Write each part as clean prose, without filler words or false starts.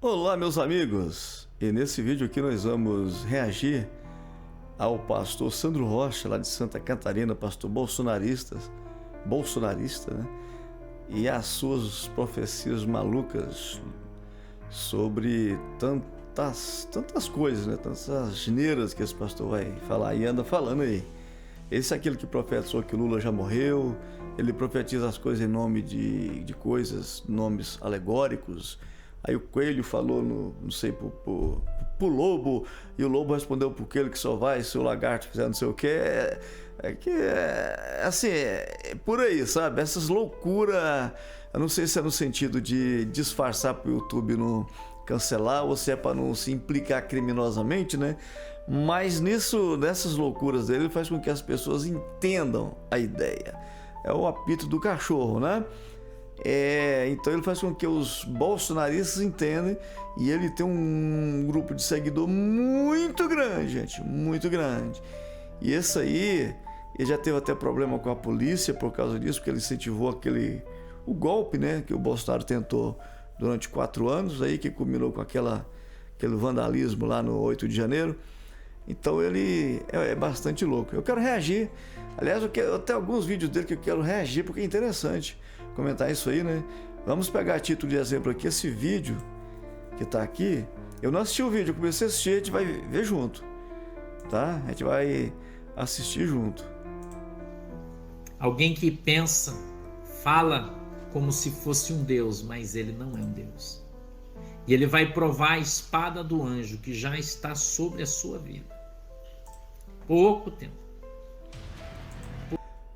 Olá, meus amigos! E nesse vídeo aqui nós vamos reagir ao pastor Sandro Rocha, lá de Santa Catarina, pastor bolsonarista, né? E as suas profecias malucas sobre tantas coisas, né? Tantas asneiras que esse pastor vai falar e anda falando aí. Esse é aquele que profetizou que Lula já morreu, ele profetiza as coisas em nome de coisas, nomes alegóricos. Aí o coelho falou, não sei, pro lobo, e o lobo respondeu pro coelho que só vai se o lagarto fizer não sei o quê. Assim, é por aí, sabe? Essas loucuras, eu não sei se é no sentido de disfarçar pro YouTube não cancelar ou se é para não se implicar criminosamente, né? Mas nessas loucuras dele, ele faz com que as pessoas entendam a ideia. É o apito do cachorro, né? Então ele faz com que os bolsonaristas entendam, e ele tem um grupo de seguidor muito grande, gente, muito grande. E esse aí, ele já teve até problema com a polícia por causa disso, porque ele incentivou o golpe, né, que o Bolsonaro tentou durante 4 anos, aí que culminou com aquele vandalismo lá no 8 de janeiro. Então ele é bastante louco. Eu quero reagir. Aliás, eu tenho alguns vídeos dele que eu quero reagir porque é interessante comentar isso aí, né? Vamos pegar a título de exemplo aqui, esse vídeo que tá aqui. Eu não assisti o vídeo, eu comecei a assistir, a gente vai ver junto, tá? A gente vai assistir junto. Alguém que pensa, fala como se fosse um Deus, mas ele não é um Deus. E ele vai provar a espada do anjo que já está sobre a sua vida. Pouco tempo.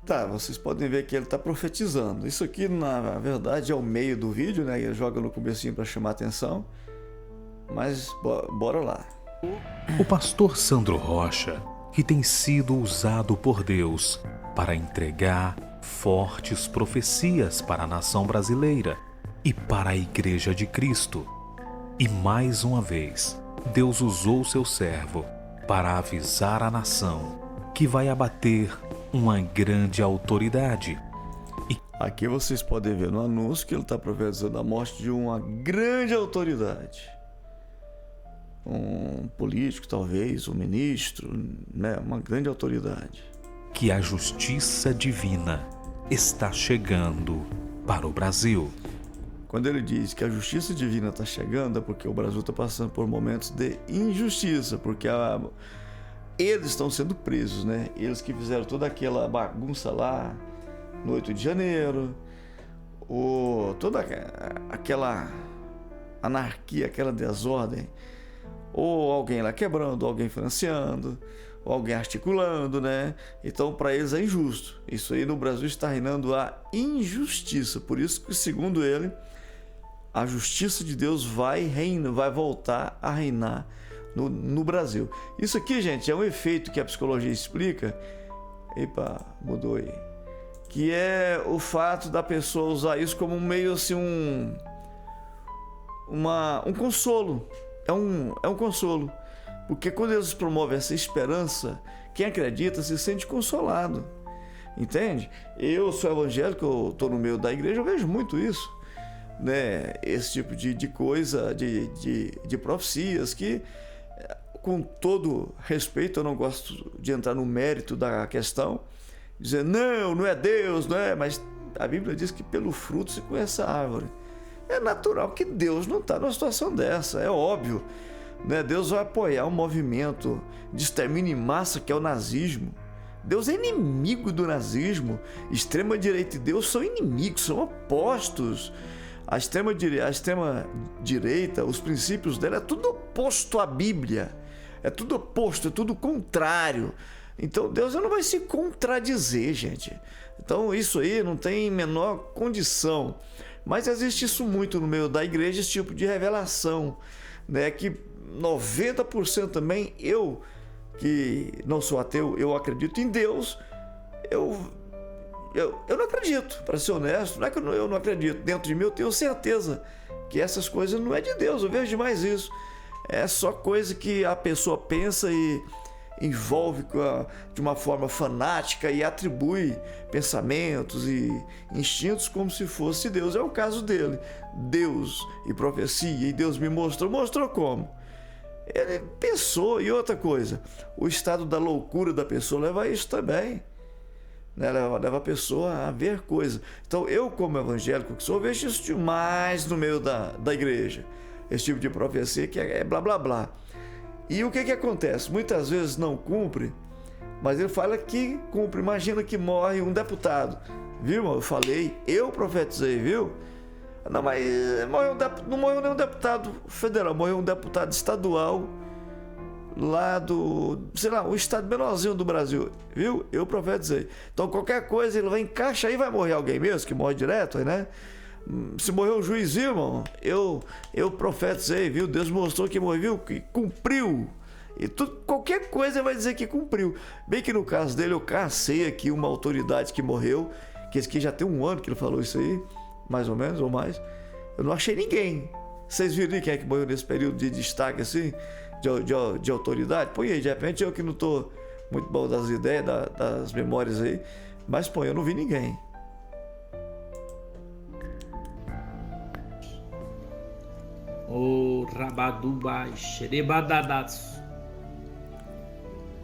Tá, vocês podem ver que ele está profetizando. Isso aqui, na verdade, é o meio do vídeo, né? Ele joga no comecinho para chamar a atenção. Mas bora lá. O pastor Sandro Rocha, que tem sido usado por Deus para entregar fortes profecias para a nação brasileira e para a Igreja de Cristo. E mais uma vez, Deus usou seu servo para avisar a nação que vai abater uma grande autoridade. Aqui vocês podem ver no anúncio que ele está profetizando a morte de uma grande autoridade. Um político, talvez, um ministro, né? Uma grande autoridade. Que a justiça divina está chegando para o Brasil. Quando ele diz que a justiça divina está chegando, é porque o Brasil está passando por momentos de injustiça, porque eles estão sendo presos, né? Eles que fizeram toda aquela bagunça lá no 8 de janeiro, toda aquela anarquia, aquela desordem, ou alguém lá quebrando, ou alguém financiando, ou alguém articulando, né? Então, para eles é injusto. Isso aí no Brasil está reinando a injustiça. Por isso que, segundo ele, a justiça de Deus vai voltar a reinar no Brasil. Isso aqui, gente, é um efeito que a psicologia explica. Epa, mudou aí. Que é o fato da pessoa usar isso como meio assim um consolo. É um consolo. Porque quando eles promovem essa esperança, quem acredita se sente consolado. Entende? Eu sou evangélico, eu estou no meio da igreja, eu vejo muito isso, né? Esse tipo de coisa, de profecias que, com todo respeito, eu não gosto de entrar no mérito da questão, dizer não é Deus, não é, mas a Bíblia diz que pelo fruto se conhece a árvore. É natural que Deus não está numa situação dessa, é óbvio, né? Deus vai apoiar um movimento de extermínio em massa que é o nazismo. Deus é inimigo do nazismo. Extrema-direita e Deus são inimigos, são opostos. A extrema-direita, os princípios dela é tudo oposto à Bíblia. É tudo oposto, é tudo contrário. Então Deus não vai se contradizer, gente. Então isso aí não tem menor condição. Mas existe isso muito no meio da igreja, esse tipo de revelação, né? Que 90% também, eu que não sou ateu, eu acredito em Deus. Eu não acredito, para ser honesto, não é que eu não acredito. Dentro de mim eu tenho certeza que essas coisas não é de Deus, eu vejo demais isso. É só coisa que a pessoa pensa envolve de uma forma fanática e atribui pensamentos e instintos como se fosse Deus. É o caso dele. Deus e profecia, e Deus me mostrou como? Ele pensou. E outra coisa, o estado da loucura da pessoa leva a isso também, né? Leva a pessoa a ver coisas. Então eu, como evangélico que sou, vejo isso demais no meio da igreja, esse tipo de profecia que é blá blá blá. E o que acontece? Muitas vezes não cumpre, mas ele fala que cumpre. Imagina que morre um deputado, viu, irmão? Eu falei, eu profetizei, viu? Não, mas não morreu nenhum deputado federal, morreu um deputado estadual lá sei lá, o estado menorzinho do Brasil, viu? Eu profetizei. Então qualquer coisa ele vai encaixar e vai morrer alguém mesmo, que morre direto, né? Se morreu o juiz, irmão, eu profetizei, viu? Deus mostrou que morreu, viu? Que cumpriu. E qualquer coisa vai dizer que cumpriu. Bem que no caso dele eu cacei aqui uma autoridade que morreu, que esse aqui já tem um ano que ele falou isso aí, mais ou menos, ou mais. Eu não achei ninguém. Vocês viram quem é que morreu nesse período de destaque assim, de autoridade? Põe aí, de repente eu que não estou muito bom das ideias, das memórias aí, mas põe, eu não vi ninguém. O Rabadubai Xerebadadatsu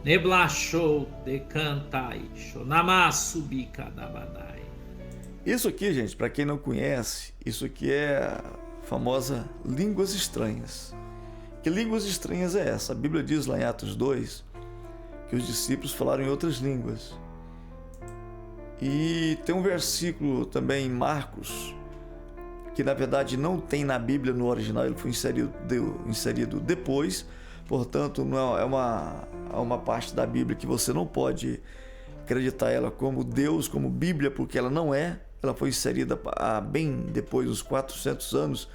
Neblachou Decantai Shonamasubikadabadai. Isso aqui, gente, para quem não conhece, isso aqui é a famosa línguas estranhas. Que línguas estranhas é essa? A Bíblia diz lá em Atos 2 que os discípulos falaram em outras línguas. E tem um versículo também em Marcos, que na verdade não tem na Bíblia no original, ele foi inserido depois, portanto não é uma parte da Bíblia que você não pode acreditar ela como Deus, como Bíblia, porque ela não é. Ela foi inserida bem depois dos 400 anos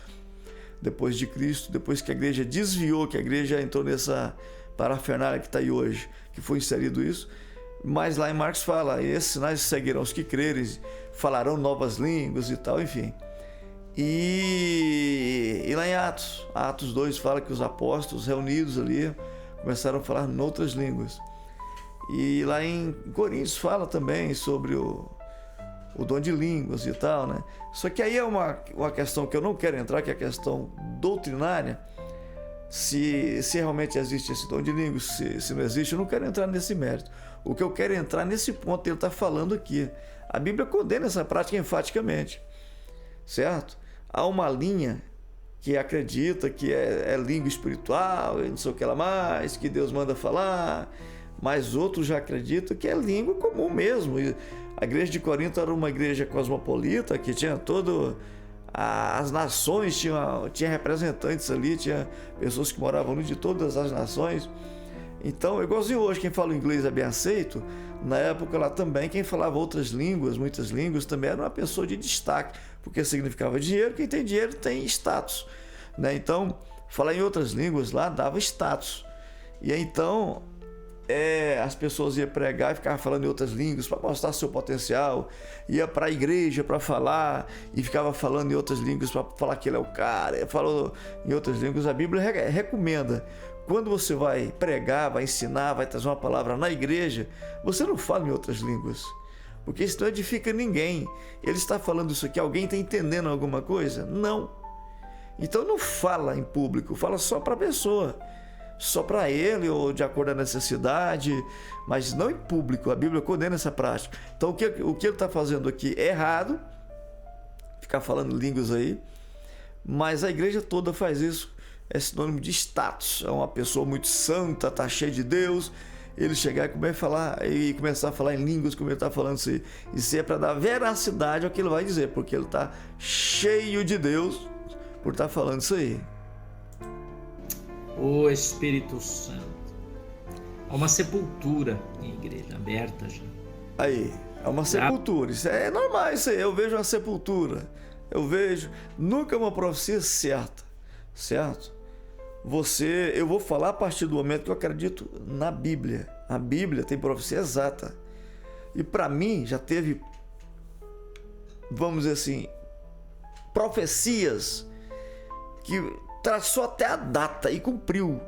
depois de Cristo, depois que a igreja desviou, que a igreja entrou nessa parafernália que está aí hoje, que foi inserido isso. Mas lá em Marcos fala, esses sinais seguirão os que crerem, falarão novas línguas e tal, enfim. E lá em Atos 2 fala que os apóstolos reunidos ali começaram a falar em outras línguas. E lá em Coríntios fala também sobre o dom de línguas e tal, né? Só que aí é uma questão que eu não quero entrar, que é a questão doutrinária, se realmente existe esse dom de línguas, se não existe, eu não quero entrar nesse mérito. O que eu quero entrar nesse ponto que ele está falando aqui. A Bíblia condena essa prática enfaticamente, certo? Há uma linha que acredita que é língua espiritual, e não sei o que lá mais, que Deus manda falar, mas outros já acreditam que é língua comum mesmo. E a igreja de Corinto era uma igreja cosmopolita, que tinha as nações, tinha representantes ali, tinha pessoas que moravam ali de todas as nações. Então, igualzinho hoje, quem fala inglês é bem aceito. Na época lá também, quem falava outras línguas, muitas línguas, também era uma pessoa de destaque, porque significava dinheiro. Quem tem dinheiro tem status, né? Então, falar em outras línguas lá dava status. E então, as pessoas iam pregar e ficavam falando em outras línguas para mostrar seu potencial. Ia para a igreja para falar e ficava falando em outras línguas para falar que ele é o cara. Falou em outras línguas. A Bíblia recomenda. Quando você vai pregar, vai ensinar, vai trazer uma palavra na igreja, você não fala em outras línguas, porque isso não edifica ninguém. Ele está falando isso aqui, alguém está entendendo alguma coisa? Não. Então não fala em público, fala só para a pessoa, só para ele ou de acordo com a necessidade, mas não em público. A Bíblia condena essa prática. Então o que ele está fazendo aqui é errado, ficar falando línguas aí, mas a igreja toda faz isso. É sinônimo de status. É uma pessoa muito santa, está cheia de Deus. Ele chegar e começar a falar em línguas, como ele está falando isso aí. Isso é para dar veracidade ao que ele vai dizer, porque ele está cheio de Deus por estar falando isso aí. O Espírito Santo. Há uma sepultura em igreja aberta já. Aí, é uma sepultura. Isso é normal, isso aí. Eu vejo uma sepultura. Nunca uma profecia certa, certo? Eu vou falar a partir do momento que eu acredito na Bíblia. A Bíblia tem profecia exata. E para mim já teve, vamos dizer assim, profecias que traçou até a data e cumpriu.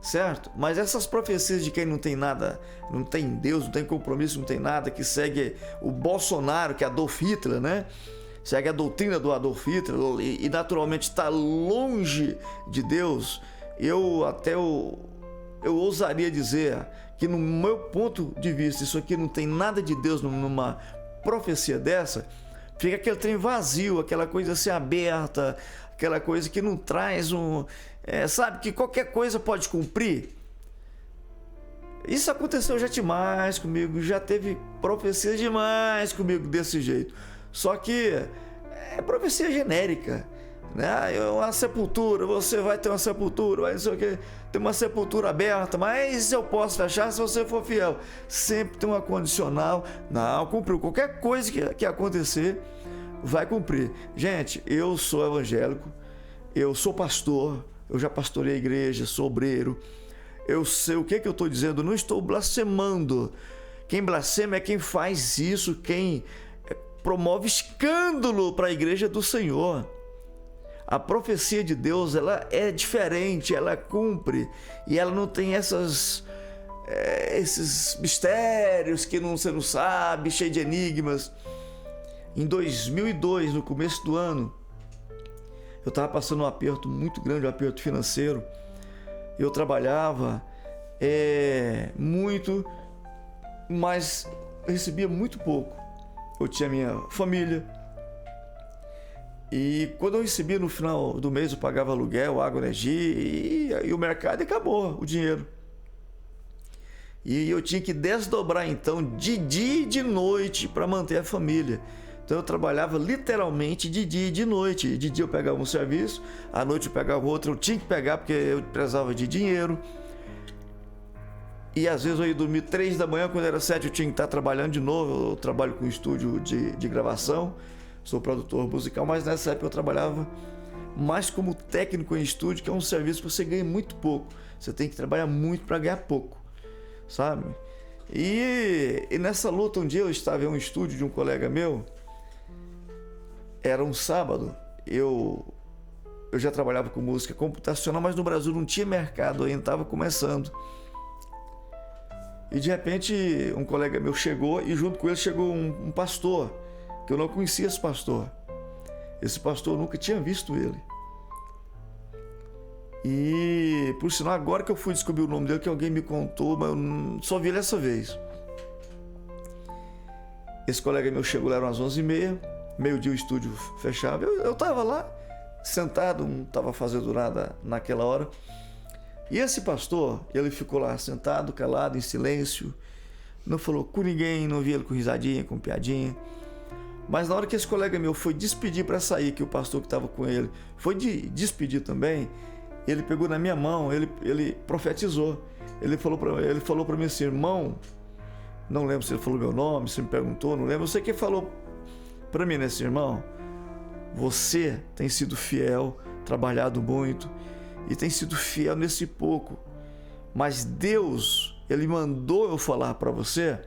certo? Mas essas profecias de quem não tem nada, não tem Deus, não tem compromisso, não tem nada, que segue o Bolsonaro, que é Adolf Hitler, né? Segue a doutrina do Adolf Hitler e naturalmente está longe de Deus. Eu ousaria dizer que, no meu ponto de vista, isso aqui não tem nada de Deus numa profecia dessa. Fica aquele trem vazio, aquela coisa assim aberta, aquela coisa que não traz sabe, que qualquer coisa pode cumprir. Isso aconteceu já demais comigo, já teve profecia demais comigo desse jeito. Só que é profecia genérica, né? Uma sepultura, você vai ter uma sepultura, vai não sei o que, tem uma sepultura aberta, mas eu posso fechar se você for fiel. Sempre tem uma condicional. Não, cumpriu. Qualquer coisa que acontecer, vai cumprir. Gente, eu sou evangélico, eu sou pastor, eu já pastorei a igreja, sou obreiro, eu sei o que eu estou dizendo, não estou blasfemando. Quem blasfema é quem faz isso, quem promove escândalo para a igreja do Senhor. A profecia de Deus, ela é diferente, ela cumpre, e ela não tem esses mistérios que você não sabe, cheio de enigmas. Em 2002, no começo do ano, eu estava passando um aperto muito grande, um aperto financeiro. Eu trabalhava muito, mas recebia muito pouco. Eu tinha minha família, e quando eu recebia no final do mês, eu pagava aluguel, água, energia, e o mercado acabou o dinheiro. E eu tinha que desdobrar então de dia e de noite para manter a família. Então eu trabalhava literalmente de dia e de noite. De dia eu pegava um serviço, à noite eu pegava outro, eu tinha que pegar porque eu precisava de dinheiro. E às vezes eu ia dormir 3 da manhã, quando era 7 eu tinha que estar trabalhando de novo. Eu trabalho com estúdio de gravação, sou produtor musical, mas nessa época eu trabalhava mais como técnico em estúdio, que é um serviço que você ganha muito pouco. Você tem que trabalhar muito para ganhar pouco, sabe? E nessa luta, um dia eu estava em um estúdio de um colega meu, era um sábado, eu já trabalhava com música computacional, mas no Brasil não tinha mercado ainda, estava começando. E de repente um colega meu chegou, e junto com ele chegou um pastor, que eu não conhecia esse pastor. Esse pastor eu nunca tinha visto ele. E por sinal, agora que eu fui descobrir o nome dele, que alguém me contou, mas eu só vi ele essa vez. Esse colega meu chegou lá às 11h30, meio-dia o estúdio fechava. Eu estava lá, sentado, não estava fazendo nada naquela hora. E esse pastor, ele ficou lá sentado, calado, em silêncio, não falou com ninguém, não vi ele com risadinha, com piadinha. Mas na hora que esse colega meu foi despedir para sair, que o pastor que estava com ele foi despedir também, ele pegou na minha mão, ele profetizou. Ele falou para mim assim: irmão, não lembro se ele falou meu nome, se me perguntou, não lembro. Eu sei que ele falou para mim, né, assim: irmão, você tem sido fiel, trabalhado muito, e tem sido fiel nesse pouco, mas Deus, Ele mandou eu falar para você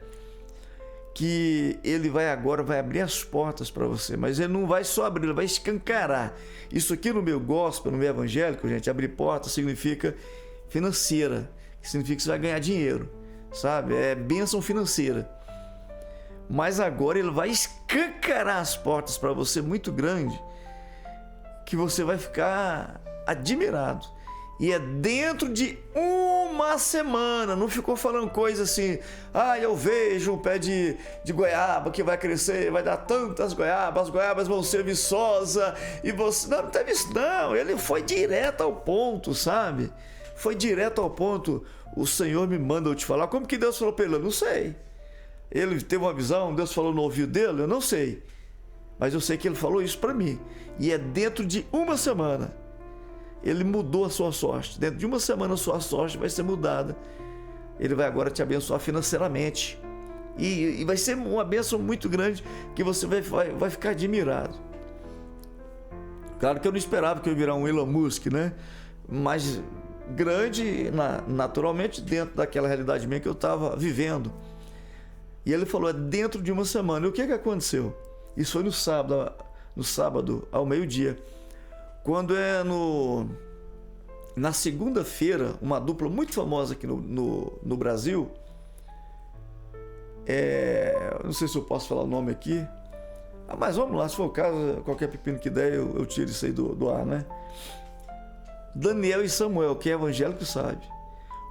que Ele vai abrir as portas para você, mas Ele não vai só abrir, Ele vai escancarar. Isso aqui no meu gospel, no meu evangélico, gente, abrir portas significa financeira, que significa que você vai ganhar dinheiro, sabe? É bênção financeira. Mas agora Ele vai escancarar as portas para você muito grande, que você vai ficar admirado. E é dentro de uma semana. Não ficou falando coisa assim: eu vejo um pé de goiaba que vai crescer, vai dar tantas goiabas, as goiabas vão ser viçosas, e você... Não teve isso não. Ele foi direto ao ponto, sabe? Foi direto ao ponto. O Senhor me manda eu te falar. Como que Deus falou para ele? Eu não sei. Ele teve uma visão, Deus falou no ouvido dele? Eu não sei. Mas eu sei que Ele falou isso para mim. E é dentro de uma semana. Ele mudou a sua sorte. Dentro de uma semana a sua sorte vai ser mudada. Ele vai agora te abençoar financeiramente. E vai ser uma bênção muito grande, que você vai ficar admirado. Claro que eu não esperava que eu ia virar um Elon Musk, né? Mas grande, naturalmente, dentro daquela realidade minha que eu estava vivendo. E ele falou: é dentro de uma semana. E o que aconteceu? Isso foi no sábado ao meio-dia. Quando é no Na segunda-feira, uma dupla muito famosa aqui no Brasil, não sei se eu posso falar o nome aqui, mas vamos lá, se for o caso, qualquer pepino que der, eu tiro isso aí do ar, né? Daniel e Samuel, quem é evangélico sabe.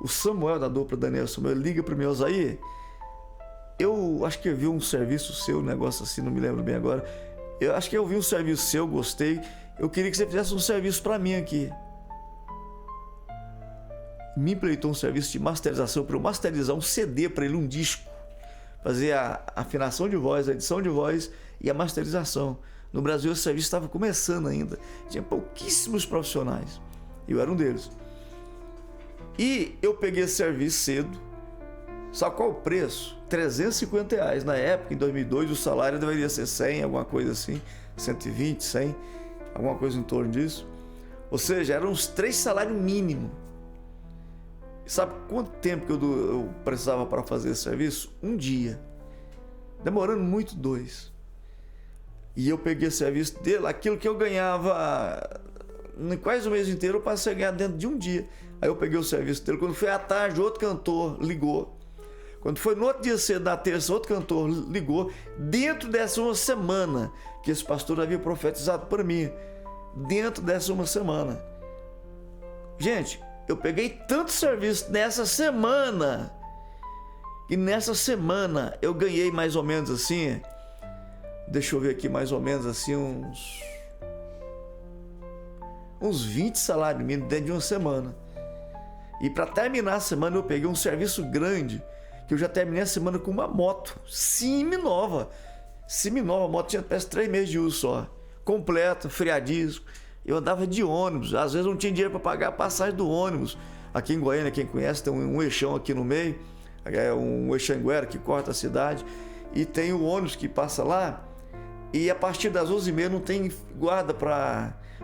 O Samuel da dupla Daniel e Samuel liga para mim: Osaí, eu acho que eu vi um serviço seu, um negócio assim, não me lembro bem agora. Eu acho que eu vi um serviço seu, gostei. Eu queria que você fizesse um serviço para mim aqui. Me empreitou um serviço de masterização para eu masterizar um CD para ele, um disco. Fazer a afinação de voz, a edição de voz e a masterização. No Brasil esse serviço estava começando ainda. Tinha pouquíssimos profissionais. Eu era um deles. E eu peguei esse serviço cedo. Sabe qual o preço? R$350. Na época, em 2002, o salário deveria ser 100, alguma coisa assim. 120, 100, alguma coisa em torno disso. Ou seja, eram uns 3 salários mínimos. E sabe quanto tempo que eu precisava para fazer esse serviço? Um dia. Demorando muito, 2. E eu peguei esse serviço dele, aquilo que eu ganhava quase o mês inteiro, eu passei a ganhar dentro de um dia. Aí eu peguei o serviço dele. Quando foi à tarde, outro cantor ligou. Quando foi no outro dia cedo, na terça, outro cantor ligou. Dentro dessa uma semana que esse pastor havia profetizado para mim. Dentro dessa uma semana. Gente, eu peguei tanto serviço nessa semana. E nessa semana eu ganhei mais ou menos assim. Deixa eu ver aqui, mais ou menos assim, uns 20 salários mínimos dentro de uma semana. E para terminar a semana eu peguei um serviço grande, que eu já terminei a semana com uma moto semi-nova. Semi-nova, a moto tinha parece 3 meses de uso só. Completa, freadisco. Eu andava de ônibus, às vezes não tinha dinheiro para pagar a passagem do ônibus. Aqui em Goiânia, quem conhece, tem um eixão aqui no meio, é um eixanguera que corta a cidade, e tem o ônibus que passa lá, e a partir das 11h30 não tem guarda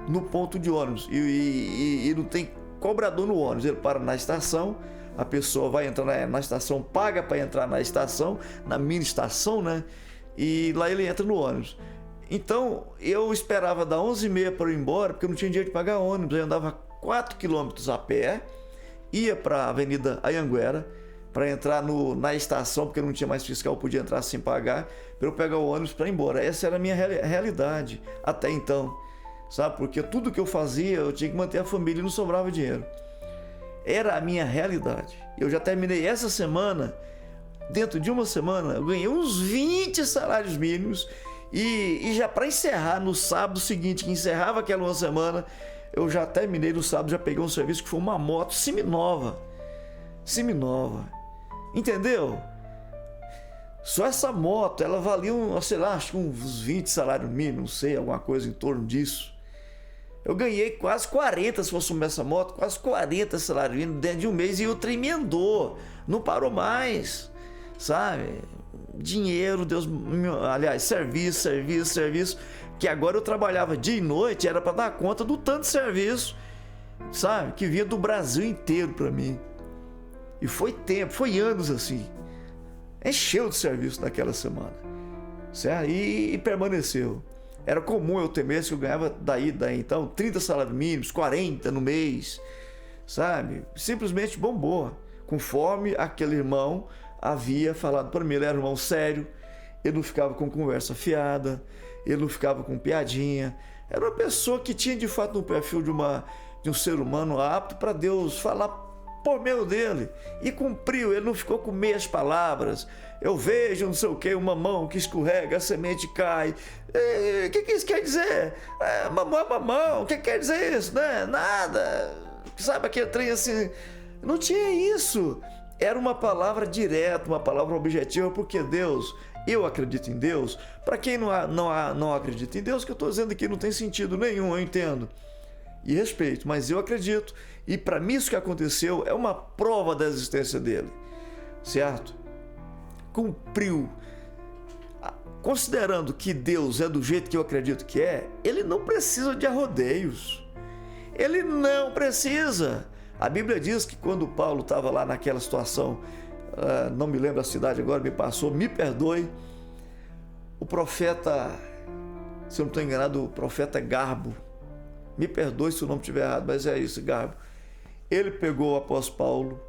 no ponto de ônibus, e não tem cobrador no ônibus. Ele para na estação, a pessoa vai entrar na estação, paga para entrar na estação, na mini estação, né? E lá ele entra no ônibus. Então eu esperava dar 11h30 para ir embora, porque eu não tinha dinheiro de pagar ônibus. Eu andava 4 quilômetros a pé, ia para a Avenida Anhanguera para entrar na estação, porque não tinha mais fiscal, podia entrar sem pagar, para eu pegar o ônibus para ir embora. Essa era a minha realidade até então, sabe? Porque tudo que eu fazia, eu tinha que manter a família e não sobrava dinheiro. Era a minha realidade. Eu já terminei essa semana, dentro de uma semana, eu ganhei uns 20 salários mínimos, e já para encerrar, no sábado seguinte, que encerrava aquela uma semana, eu já terminei no sábado, já peguei um serviço que foi uma moto semi-nova. Entendeu? Só essa moto, ela valia, sei lá, acho que uns 20 salários mínimos, não sei, alguma coisa em torno disso. Eu ganhei quase 40, se fosse essa moto, quase 40 salários mínimos dentro de um mês, e o trem emendou, não parou mais, sabe? Dinheiro, aliás, serviço, que agora eu trabalhava dia e noite, era para dar conta do tanto de serviço, sabe? Que vinha do Brasil inteiro para mim. E foi tempo, foi anos assim. Encheu de serviço naquela semana, certo? E permaneceu. Era comum eu ter mês que eu ganhava daí então 30 salários mínimos, 40 no mês, sabe? Simplesmente bombou, conforme aquele irmão havia falado para mim. Ele era um irmão sério, ele não ficava com conversa fiada, ele não ficava com piadinha. Era uma pessoa que tinha de fato um perfil de um ser humano apto para Deus falar por meio dele, e cumpriu. Ele não ficou com meias palavras. Eu vejo não sei o que, uma mão que escorrega, a semente cai. O que isso quer dizer? Mamão é mamão, o que quer dizer isso? Né? Nada, sabe aquele trem assim? Não tinha isso. Era uma palavra direta, uma palavra objetiva, porque Deus, eu acredito em Deus. Para quem não acredita em Deus, que eu estou dizendo aqui não tem sentido nenhum, eu entendo e respeito, mas eu acredito, e para mim isso que aconteceu é uma prova da existência dele, certo? Cumpriu. Considerando que Deus é do jeito que eu acredito que é, ele não precisa de arrodeios, ele não precisa. A Bíblia diz que quando Paulo estava lá naquela situação, não me lembro a cidade agora, me passou, me perdoe, o profeta, se eu não estou enganado, o profeta Garbo, me perdoe se o nome estiver errado, mas é isso, Garbo. ele pegou o apóstolo Paulo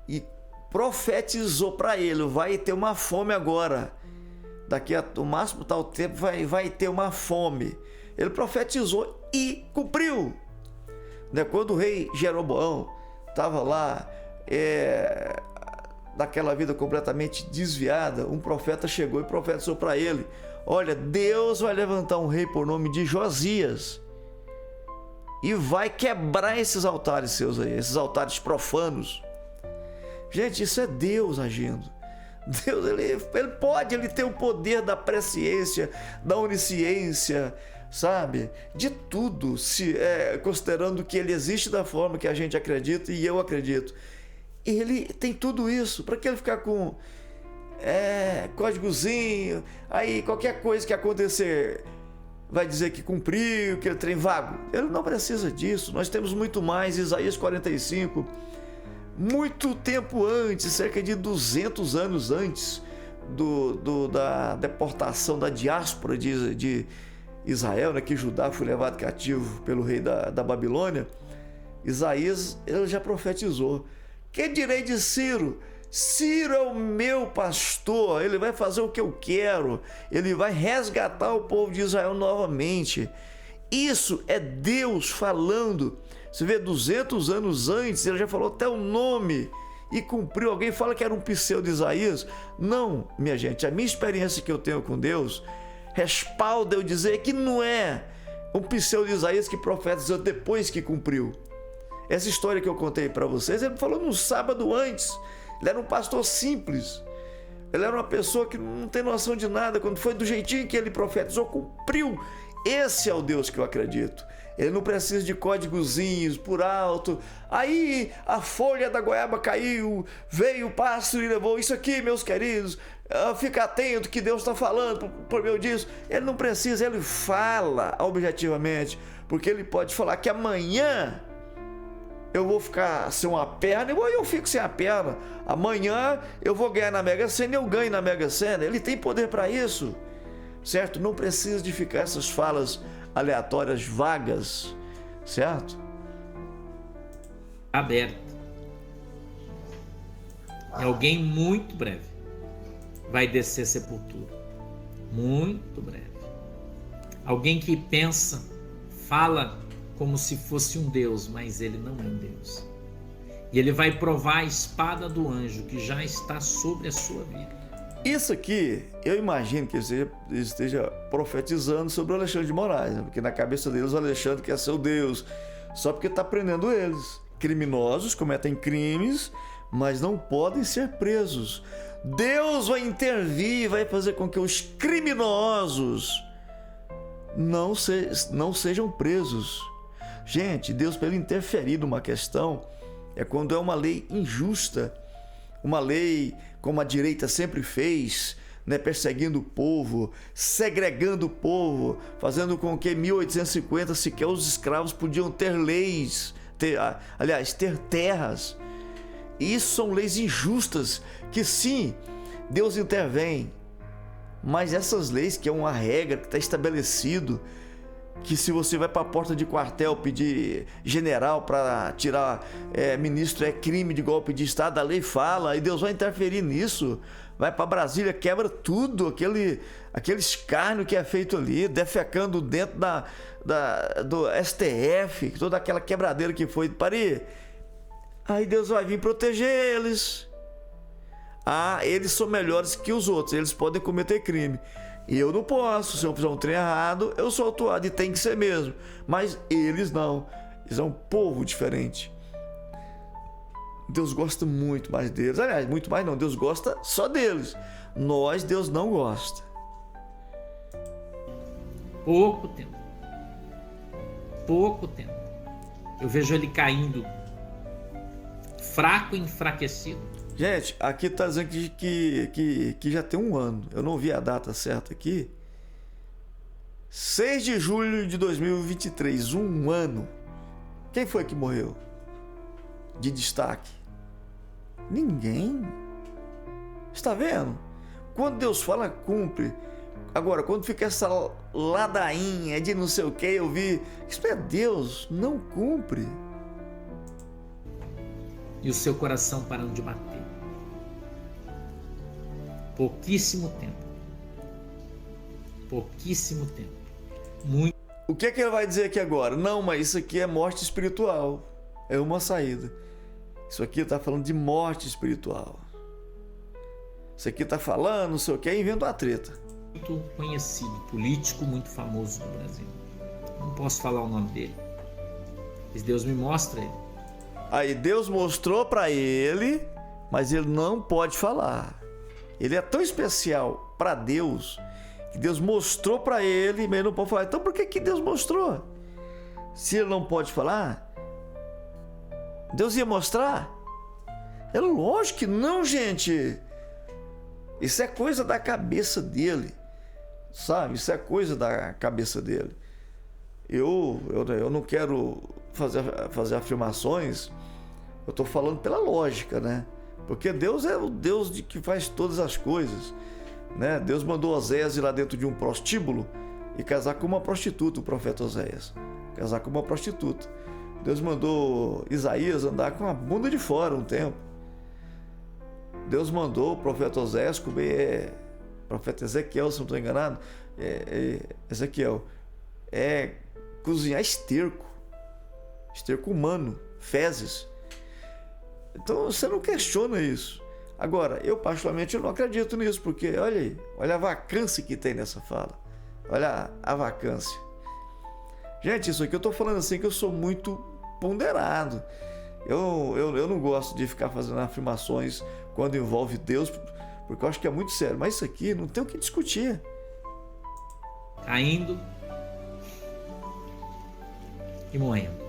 e profetizou para ele: vai ter uma fome agora, daqui a o máximo tal tempo vai ter uma fome. Ele profetizou e cumpriu. Quando o rei Jeroboão estava lá, daquela vida completamente desviada, um profeta chegou e profetizou para ele: olha, Deus vai levantar um rei por nome de Josias e vai quebrar esses altares seus aí, esses altares profanos. Gente, isso é Deus agindo. Deus, ele tem o poder da presciência, da onisciência, sabe? De tudo, considerando que ele existe da forma que a gente acredita e eu acredito. Ele tem tudo isso. Para que ele ficar com códigozinho, aí qualquer coisa que acontecer vai dizer que cumpriu, que ele tem vago? Ele não precisa disso. Nós temos muito mais. Isaías 45, muito tempo antes, cerca de 200 anos antes da deportação da diáspora de Israel, que Judá foi levado cativo pelo rei da Babilônia. Isaías, ele já profetizou: que direi de Ciro? Ciro é o meu pastor, ele vai fazer o que eu quero, ele vai resgatar o povo de Israel novamente. Isso é Deus falando. Você vê, 200 anos antes, ele já falou até o nome e cumpriu. Alguém fala que era um pseudo Isaías? Não, minha gente, a minha experiência que eu tenho com Deus respalda eu dizer que não é um pseudo Isaías que profetizou depois que cumpriu. Essa história que eu contei para vocês, ele falou no sábado antes. Ele era um pastor simples, ele era uma pessoa que não tem noção de nada. Quando foi do jeitinho que ele profetizou, cumpriu. Esse é o Deus que eu acredito. Ele não precisa de códigozinhos por alto. Aí a folha da goiaba caiu, veio o pássaro e levou. Isso aqui, meus queridos, fica atento que Deus está falando por meio disso. Ele não precisa, ele fala objetivamente, porque ele pode falar que amanhã eu vou ficar sem uma perna, e eu fico sem a perna. Amanhã eu vou ganhar na Mega Sena e eu ganho na Mega Sena. Ele tem poder para isso, certo? Não precisa de ficar essas falas aleatórias, vagas, certo? Aberto. Em alguém muito breve vai descer a sepultura. Muito breve. Alguém que pensa, fala como se fosse um Deus, mas ele não é um Deus. E ele vai provar a espada do anjo que já está sobre a sua vida. Isso aqui, eu imagino que ele esteja profetizando sobre o Alexandre de Moraes, né? Porque na cabeça deles o Alexandre quer ser o Deus, só porque está prendendo eles. Criminosos cometem crimes, mas não podem ser presos. Deus vai intervir e vai fazer com que os criminosos não sejam presos. Gente, Deus, para ele interferir numa questão, é quando é uma lei injusta, uma lei como a direita sempre fez, perseguindo o povo, segregando o povo, fazendo com que em 1850 sequer os escravos podiam ter leis, ter terras. E isso são leis injustas, que sim, Deus intervém, mas essas leis, que é uma regra que está estabelecido, que se você vai para a porta de quartel pedir general para tirar ministro, é crime de golpe de Estado, a lei fala, e Deus vai interferir nisso. Vai para Brasília, quebra tudo, aquele escárnio que é feito ali, defecando dentro do STF, toda aquela quebradeira que foi. Aí Deus vai vir proteger eles. Eles são melhores que os outros, eles podem cometer crime. E eu não posso. Se eu fizer um trem errado, eu sou autuado, e tem que ser mesmo. Mas eles não. Eles são um povo diferente. Deus gosta muito mais deles. Aliás, muito mais não. Deus gosta só deles. Nós, Deus não gosta. Pouco tempo. Pouco tempo. Eu vejo ele caindo. Fraco e enfraquecido. Gente, aqui está dizendo que já tem um ano. Eu não vi a data certa aqui. 6 de julho de 2023, um ano. Quem foi que morreu de destaque? Ninguém. Está vendo? Quando Deus fala, cumpre. Agora, quando fica essa ladainha de não sei o que, eu vi, isso é Deus, não cumpre. e o seu coração parando de bater. Pouquíssimo tempo. Pouquíssimo tempo. Muito. O que é que ele vai dizer aqui agora? Não, mas isso aqui é morte espiritual. É uma saída. Isso aqui está falando de morte espiritual. Isso aqui está falando, não sei o que, inventa uma treta. Muito conhecido, político muito famoso no Brasil. Não posso falar o nome dele, mas Deus me mostra ele. Aí Deus mostrou para ele, mas ele não pode falar. Ele é tão especial para Deus que Deus mostrou para ele, mas ele não pode falar. Então por que Deus mostrou? Se ele não pode falar, Deus ia mostrar? É lógico que não, gente. Isso é coisa da cabeça dele, sabe? Isso é coisa da cabeça dele. Eu não quero fazer afirmações, eu estou falando pela lógica, né? Porque Deus é o Deus que faz todas as coisas, né? Deus mandou Oséias ir lá dentro de um prostíbulo e casar com uma prostituta, o profeta Oséias. Casar com uma prostituta. Deus mandou Isaías andar com a bunda de fora um tempo. Deus mandou o profeta Oséias comer, profeta Ezequiel, se não estou enganado, Ezequiel, cozinhar esterco humano, fezes. Então você não questiona isso. Agora, eu particularmente não acredito nisso, porque olha aí, olha a vacância que tem nessa fala. Olha a vacância. Gente, isso aqui eu estou falando assim que eu sou muito ponderado. Eu não gosto de ficar fazendo afirmações quando envolve Deus, porque eu acho que é muito sério. Mas isso aqui não tem o que discutir. Caindo e morrendo.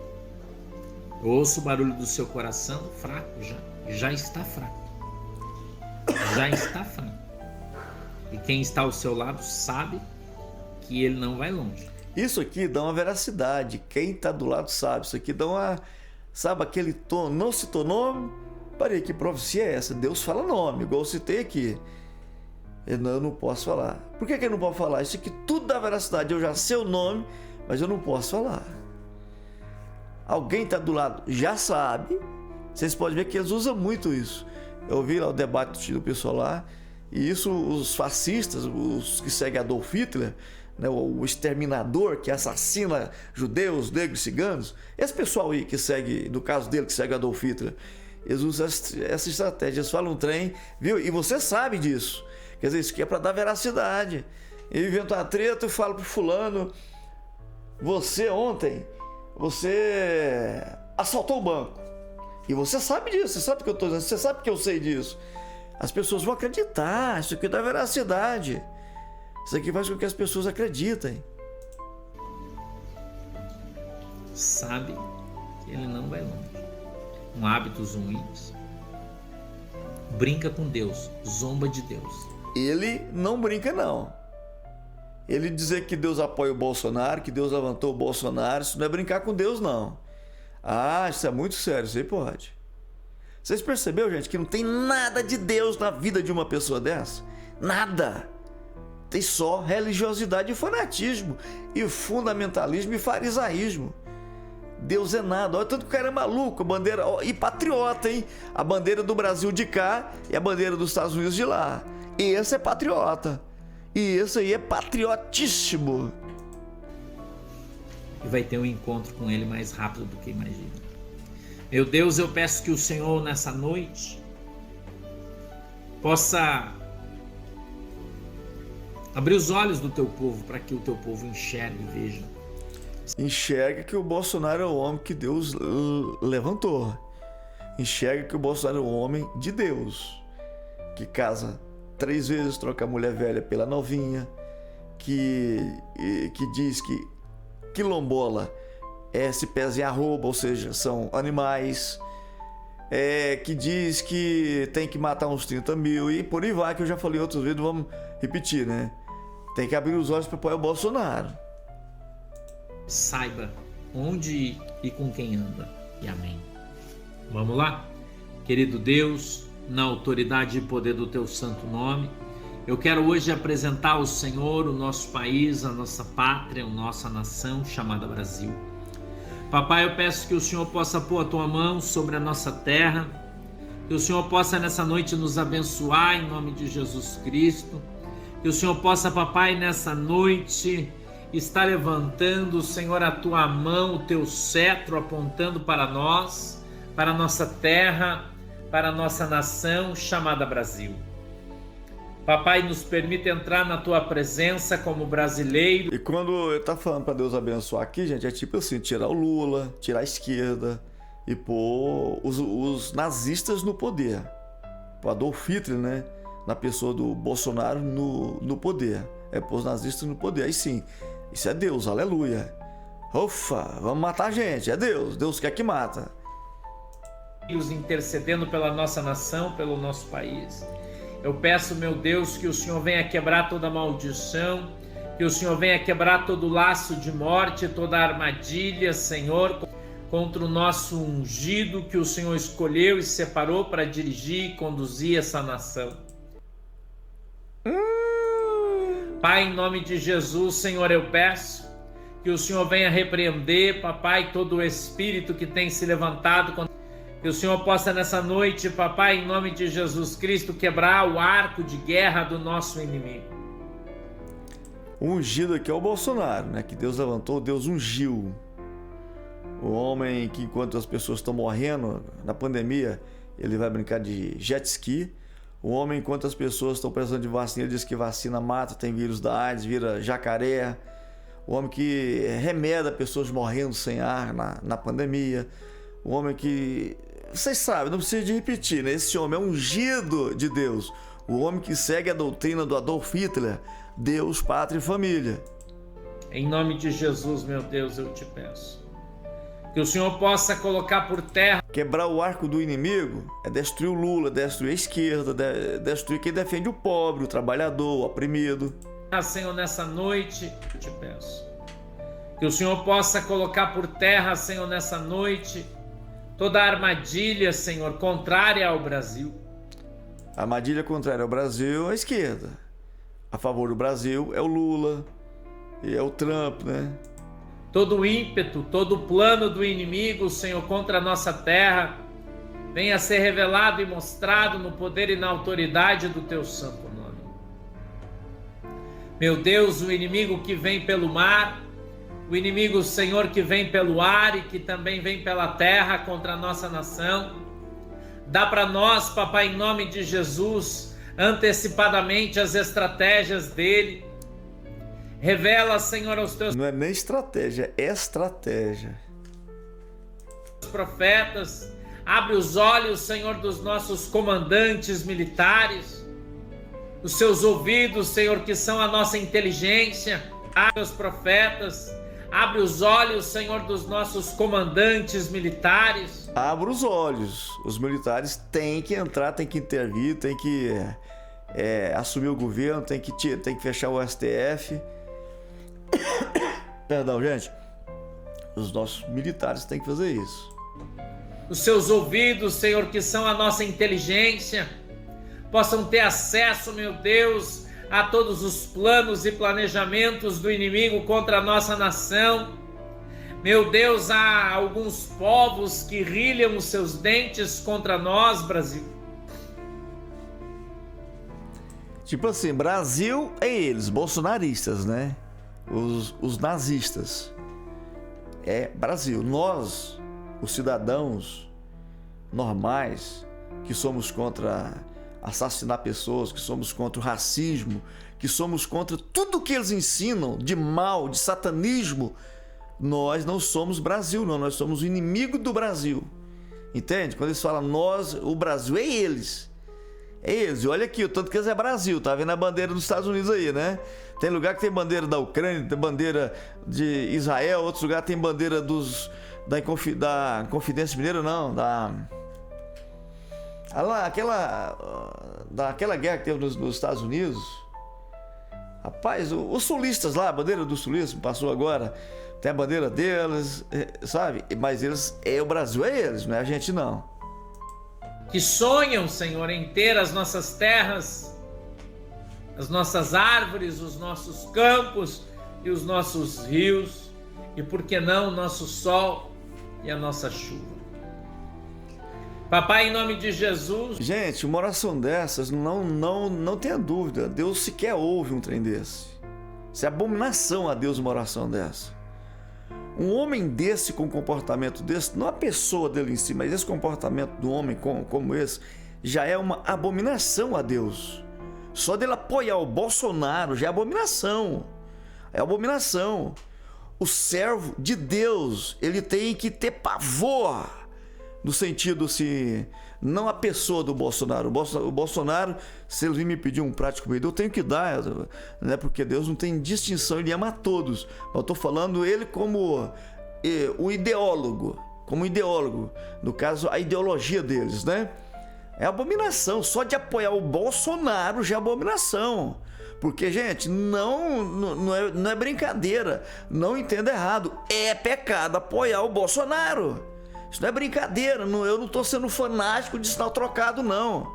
Eu ouço o barulho do seu coração fraco já está fraco. Já está fraco. E quem está ao seu lado sabe que ele não vai longe. Isso aqui dá uma veracidade. Quem está do lado sabe. Isso aqui dá uma... Sabe aquele tom? Não citou nome? Parei, que profecia é essa? Deus fala nome, igual eu citei aqui. Eu não posso falar. Por que eu não posso falar? Isso aqui tudo dá veracidade. Eu já sei o nome, mas eu não posso falar. Alguém está do lado já sabe. Vocês podem ver que eles usam muito isso. Eu ouvi lá o debate do pessoal lá, e isso os fascistas, os que seguem Adolf Hitler, né, o exterminador que assassina judeus, negros, ciganos, esse pessoal aí que segue, no caso dele, que segue Adolf Hitler, eles usam essa estratégia, eles falam um trem, viu? E você sabe disso. Quer dizer, isso aqui é para dar veracidade. Eu invento uma treta e falo pro fulano: você ontem, você assaltou o banco. E você sabe disso, você sabe o que eu estou dizendo, você sabe que eu sei disso. As pessoas vão acreditar, isso aqui dá veracidade. Isso aqui faz com que as pessoas acreditem. Sabe que ele não vai longe. Com hábitos ruins. Brinca com Deus, zomba de Deus. Ele não brinca, não. Ele dizer que Deus apoia o Bolsonaro, que Deus levantou o Bolsonaro, isso não é brincar com Deus, não. Ah, isso é muito sério, isso aí pode. Vocês perceberam, gente, que não tem nada de Deus na vida de uma pessoa dessa? Nada. Tem só religiosidade e fanatismo, e fundamentalismo e farisaísmo. Deus é nada. Olha, tanto que o cara é maluco, a bandeira, e patriota, hein? A bandeira do Brasil de cá e a bandeira dos Estados Unidos de lá. E esse é patriota. E esse aí é patriotíssimo. E vai ter um encontro com ele mais rápido do que imagina. Meu Deus, eu peço que o Senhor nessa noite possa abrir os olhos do teu povo, para que o teu povo enxergue e veja. Enxerga que o Bolsonaro é o homem que Deus levantou. Enxerga que o Bolsonaro é o homem de Deus, que casa 3 vezes, troca a mulher velha pela novinha, que diz que quilombola se pesa em arroba, ou seja, são animais, que diz que tem que matar uns 30 mil e por aí vai, que eu já falei outras vezes, vamos repetir, né? Tem que abrir os olhos para apoiar o Bolsonaro. Saiba onde e com quem anda. E amém. Vamos lá? Querido Deus, na autoridade e poder do teu santo nome, eu quero hoje apresentar ao Senhor o nosso país, a nossa pátria, a nossa nação chamada Brasil. Papai, eu peço que o Senhor possa pôr a tua mão sobre a nossa terra, Que o Senhor possa nessa noite nos abençoar em nome de Jesus Cristo. Que o Senhor possa, papai, nessa noite estar levantando, Senhor, a tua mão, o teu cetro apontando para nós, para a nossa terra, para a nossa nação chamada Brasil. Papai, nos permite entrar na tua presença como brasileiro. E quando eu tá falando para Deus abençoar aqui, gente, é tipo assim, tirar o Lula, tirar a esquerda e pôr os nazistas no poder. O Adolf Hitler, né, na pessoa do Bolsonaro no poder. É pôr os nazistas no poder. Aí sim, isso é Deus, aleluia. Ufa, vamos matar a gente, é Deus, Deus quer que mata. Intercedendo pela nossa nação, pelo nosso país. Eu peço, meu Deus, que o Senhor venha quebrar toda maldição, que o Senhor venha quebrar todo laço de morte, toda armadilha, Senhor, contra o nosso ungido que o Senhor escolheu e separou para dirigir e conduzir essa nação. Pai, em nome de Jesus, Senhor, eu peço que o Senhor venha repreender, papai, todo o espírito que tem se levantado contra. Que o Senhor possa nessa noite, papai, em nome de Jesus Cristo, quebrar o arco de guerra do nosso inimigo. O ungido aqui é o Bolsonaro, né? Que Deus levantou, Deus ungiu. O homem que, enquanto as pessoas estão morrendo na pandemia, ele vai brincar de jet ski. O homem, enquanto as pessoas estão precisando de vacina, ele diz que vacina mata, tem vírus da AIDS, vira jacaré. O homem que remeda pessoas morrendo sem ar na pandemia. O homem que... Vocês sabem, não precisa de repetir, né? Esse homem é ungido de Deus. O homem que segue a doutrina do Adolf Hitler. Deus, pátria e família. Em nome de Jesus, meu Deus, eu te peço. Que o Senhor possa colocar por terra. Quebrar o arco do inimigo é destruir o Lula, destruir a esquerda, destruir quem defende o pobre, o trabalhador, o oprimido. Senhor, nessa noite, eu te peço. Que o Senhor possa colocar por terra, Senhor, nessa noite, toda armadilha, Senhor, contrária ao Brasil. A armadilha contrária ao Brasil é a esquerda. A favor do Brasil é o Lula e é o Trump, né? Todo o ímpeto, todo o plano do inimigo, Senhor, contra a nossa terra, venha ser revelado e mostrado no poder e na autoridade do teu santo nome. Meu Deus, o inimigo que vem pelo mar, o inimigo, Senhor, que vem pelo ar e que também vem pela terra contra a nossa nação, dá para nós, papai, em nome de Jesus, antecipadamente as estratégias dele. Revela, Senhor, aos teus... Não é nem estratégia, é estratégia. Profetas, abre os olhos, Senhor, dos nossos comandantes militares, os seus ouvidos, Senhor, que são a nossa inteligência. Abre os profetas, abre os olhos, Senhor, dos nossos comandantes militares. Abra os olhos. Os militares têm que entrar, têm que intervir, têm que assumir o governo, têm que fechar o STF. Perdão, gente. Os nossos militares têm que fazer isso. Os seus ouvidos, Senhor, que são a nossa inteligência, possam ter acesso, meu Deus, a todos os planos e planejamentos do inimigo contra a nossa nação. Meu Deus, há alguns povos que rilham os seus dentes contra nós, Brasil. Tipo assim, Brasil é eles, bolsonaristas, né? Os nazistas. É Brasil. Nós, os cidadãos normais, que somos contra assassinar pessoas, que somos contra o racismo, que somos contra tudo que eles ensinam de mal, de satanismo, nós não somos Brasil, não. Nós somos o inimigo do Brasil. Entende? Quando eles falam nós, o Brasil é eles. É eles. E olha aqui, o tanto que eles é Brasil. Tá vendo a bandeira dos Estados Unidos aí, né? Tem lugar que tem bandeira da Ucrânia, tem bandeira de Israel, outros lugares tem bandeira da Confidência Mineira, não, daquela guerra que teve nos Estados Unidos. Rapaz, os sulistas lá, a bandeira dos sulistas passou agora, tem a bandeira deles, sabe? Mas eles, o Brasil é eles, não é a gente não. Que sonham, Senhor, em ter as nossas terras, as nossas árvores, os nossos campos e os nossos rios, e por que não o nosso sol e a nossa chuva. Papai, em nome de Jesus. Gente, uma oração dessas, não tenha dúvida, Deus sequer ouve um trem desse. Isso é abominação a Deus uma oração dessa. Um homem desse, com um comportamento desse, não a pessoa dele em si, mas esse comportamento do homem como esse, já é uma abominação a Deus. Só dele apoiar o Bolsonaro já é abominação. É abominação. O servo de Deus, ele tem que ter pavor, no sentido assim, não a pessoa do Bolsonaro. O Bolsonaro, se ele vir me pedir um prato de comida, eu tenho que dar, né? Porque Deus não tem distinção, ele ama a todos. Eu estou falando ele como um ideólogo, no caso, a ideologia deles, né? É abominação, só de apoiar o Bolsonaro já é abominação. Porque, gente, não é brincadeira, não entenda errado, é pecado apoiar o Bolsonaro. Isso não é brincadeira, eu não estou sendo fanático de sinal trocado, não.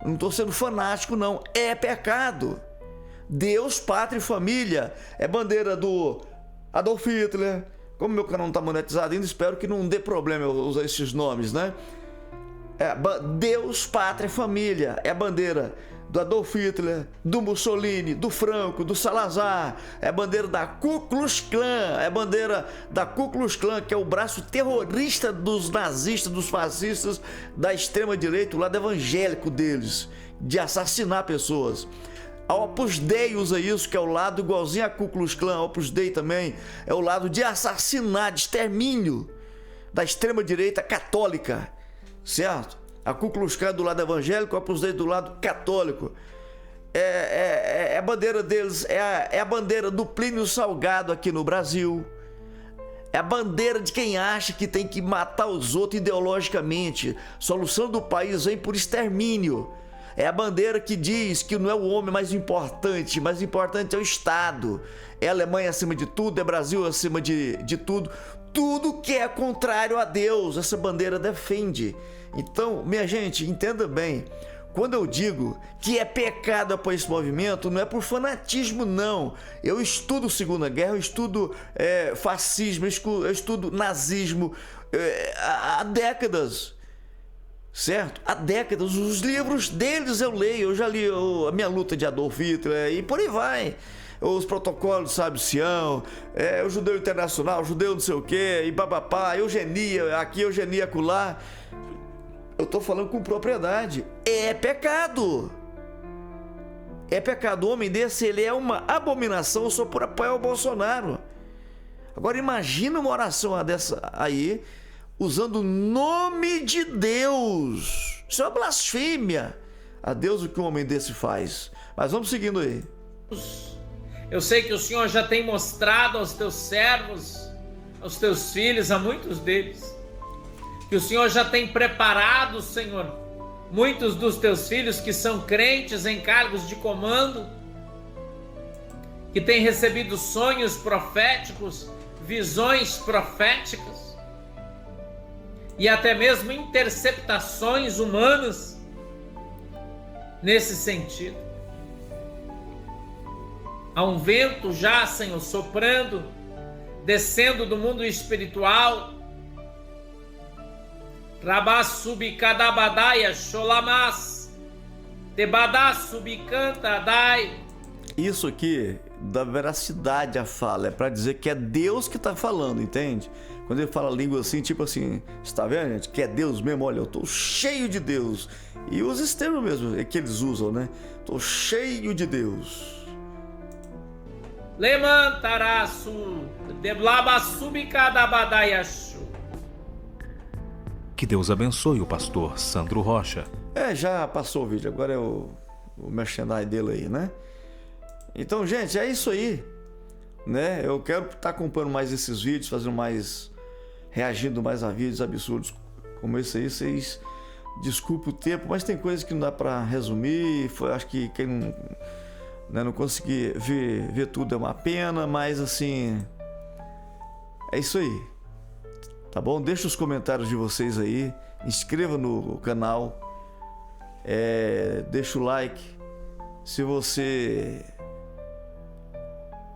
Não estou sendo fanático, não. É pecado. Deus, pátria e família é bandeira do Adolf Hitler. Como meu canal não está monetizado ainda, espero que não dê problema eu usar esses nomes, né? Deus, pátria e família é a bandeira do Adolf Hitler, do Mussolini, do Franco, do Salazar, é a bandeira da Ku Klux Klan, é a bandeira da Ku Klux Klan, que é o braço terrorista dos nazistas, dos fascistas, da extrema-direita, o lado evangélico deles, de assassinar pessoas. A Opus Dei usa isso, que é o lado igualzinho a Ku Klux Klan. A Opus Dei também é o lado de assassinar, de extermínio da extrema-direita católica, certo? A Ku Klux Klan do lado evangélico, a Opus Dei do lado católico. A bandeira deles é a bandeira do Plínio Salgado aqui no Brasil. É a bandeira de quem acha que tem que matar os outros ideologicamente. Solução do país vem por extermínio. É a bandeira que diz que não é o homem mais importante é o Estado. É a Alemanha acima de tudo, é Brasil acima de tudo. Tudo que é contrário a Deus, essa bandeira defende. Então, minha gente, entenda bem. Quando eu digo que é pecado apoiar esse movimento, não é por fanatismo, não. Eu estudo Segunda Guerra, eu estudo fascismo, eu estudo nazismo há décadas. Certo? Há décadas. Os livros deles eu leio. Eu já li a Minha Luta de Adolf Hitler e por aí vai. Os protocolos, sabe, Sião, o judeu internacional, o judeu não sei o quê, e babapá, eugenia, aqui, eugenia, acolá. Eu tô falando com propriedade. É pecado. É pecado. O homem desse, ele é uma abominação só por apoiar o Bolsonaro. Agora imagina uma oração dessa aí, usando o nome de Deus. Isso é uma blasfêmia a Deus o que um homem desse faz. Mas vamos seguindo aí. Eu sei que o Senhor já tem mostrado aos teus servos, aos teus filhos, a muitos deles, que o Senhor já tem preparado, Senhor, muitos dos teus filhos que são crentes em cargos de comando, que têm recebido sonhos proféticos, visões proféticas e até mesmo interceptações humanas nesse sentido. Há um vento já, Senhor, soprando, descendo do mundo espiritual. Rabassubicadabadaia Sholamas Tebadassubicantadai. Isso aqui dá veracidade à fala, é para dizer que é Deus que está falando, entende? Quando ele fala língua assim, tipo assim, está vendo, gente? Que é Deus mesmo, olha, eu estou cheio de Deus. E usa esse termo mesmo, é que eles usam, né? Estou cheio de Deus. Levantaraço Deblabasubicadabadaiaçu. Que Deus abençoe o pastor Sandro Rocha. Já passou o vídeo, agora é o merchandising dele aí, né? Então, gente, é isso aí, né? Eu quero estar acompanhando mais esses vídeos, fazendo mais, reagindo mais a vídeos absurdos como esse aí. Vocês desculpem o tempo, mas tem coisas que não dá para resumir. Acho que quem não conseguir ver tudo é uma pena, mas assim, é isso aí. Tá bom? Deixa os comentários de vocês aí, inscreva no canal, deixa o like. Se você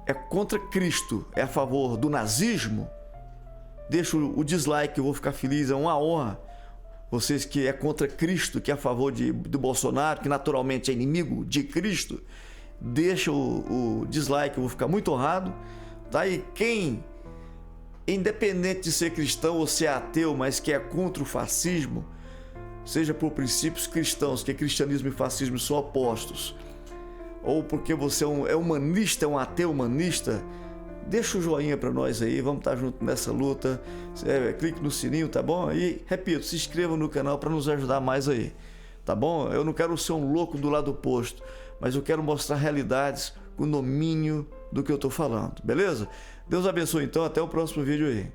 é contra Cristo, é a favor do nazismo, deixa o dislike, eu vou ficar feliz, é uma honra. Vocês que é contra Cristo, que é a favor do Bolsonaro, que naturalmente é inimigo de Cristo, deixa o dislike, eu vou ficar muito honrado. Tá? E quem, independente de ser cristão ou ser ateu, mas que é contra o fascismo, seja por princípios cristãos, que cristianismo e fascismo são opostos, ou porque você é humanista, é um ateu humanista, deixa o joinha para nós aí, vamos estar junto nessa luta. Clique no sininho, tá bom? E, repito, se inscreva no canal para nos ajudar mais aí, tá bom? Eu não quero ser um louco do lado oposto, mas eu quero mostrar realidades com domínio do que eu estou falando, beleza? Deus abençoe então, até o próximo vídeo aí.